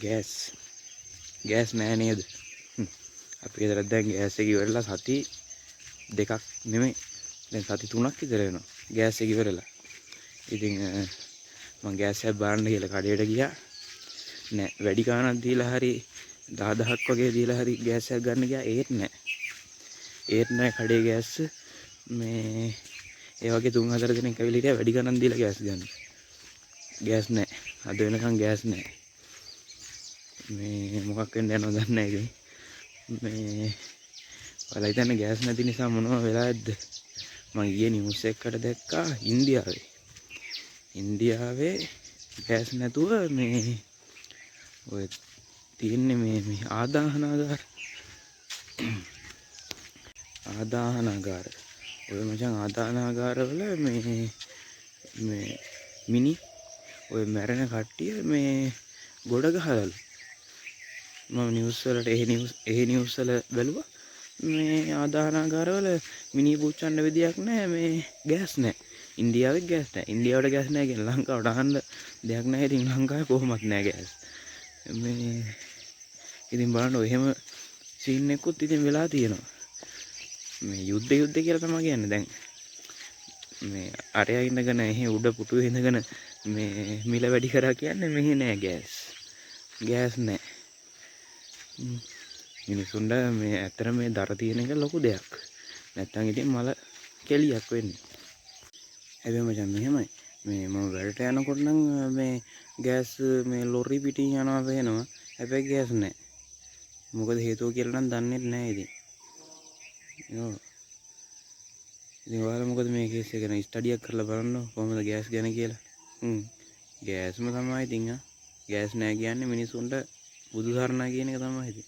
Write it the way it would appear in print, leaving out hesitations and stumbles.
Gas නෑ නේද? අපි ගෙදර දැන් ගෑස් එක ඉවරලා සති දෙකක් නෙමෙයි දැන් සති 3ක් විතර වෙනවා ගෑස් එක ඉවරලා. ඉතින් මම ගෑස් එක බලන්න කියලා කඩේට ගියා. නෑ වැඩි ගාණක් දීලා හරි 10000ක් වගේ දීලා හරි ගෑස් එකක් ගන්න ගියා ඒත් නෑ කඩේ ගෑස්. මේ ඒ වගේ 3-4 දිනක් ඇවිල්ලා හිටියා වැඩි ගණන් දීලා ගෑස් ගන්න. ගෑස් නෑ. අද වෙනකන් ගෑස් නෑ. මේ මොකක් වෙන්න යනවද දන්නේ නැහැ ඉතින්. මේ ඔයාලා හිතන්නේ ගෑස් නැති නිසා මොනව වෙලාවක්ද? මම ඊයේ නිවුස් එකකට දැක්කා ඉන්දියාවේ ගෑස් නැතුව මේ ඔය තියෙන්නේ මේ ආදාහනාගාර. ඔය මචං ආදාහනාගාරවල මේ මිනි ඔය මැරෙන කට්ටිය මේ ගොඩ ගහලලු. මම නිවුස් වලට ඒ නිවුස් වල බැලුවා මේ ආදාහනාගාරවල මිනි පුච්චන්න විදියක් නැහැ. මේ ගෑස් නැහැ. ඉන්දියාවේ ගෑස් නැහැ. ඉන්දියාවට ගෑස් නැහැ කියන ලංකාවට අහන්න දෙයක් නැහැ. ඉතින් ලංකාවේ කොහොමත් නැහැ ගෑස්. මේ ඉතින් බලන්න එහෙම සීන් එකකුත් ඉතින් වෙලා තියෙනවා. මේ යුද්ධ කියලා තමයි කියන්නේ. දැන් මේ අරයා ඉඳගෙන එහෙ උඩ පුටුවේ ඉඳගෙන මේ මිල වැඩි කරා කියන්නේ මෙහෙ නෑ ගෑස් නෑ. මිනිසුන්ට මේ ඇත්තට මේ දර තියෙන එක ලොකු දෙයක්. නැත්තම් ඉතින් මල කෙලියක් වෙන්නේ. හැබැයි මචං මෙහෙමයි. මේ මම වැඩට යනකොට නම් මේ ගෑස් මේ ලොරි පිටින් යනවා පේනවා. හැබැයි ගෑස් නෑ. මොකද හේතුව කියලා නම් දන්නේ නැහැ ඉතින්. යෝ. ඉතින් ඔයාලා මොකද මේ කේස් එක ගැන ස්ටඩියක් කරලා බලන්න කොහොමද ගෑස් ගැන කියලා. ගෑස්ම තමයි ඉතින් ගෑස් නෑ කියන්නේ මිනිසුන්ට බුදුසරණා කියන එක තමයි ඉතින්.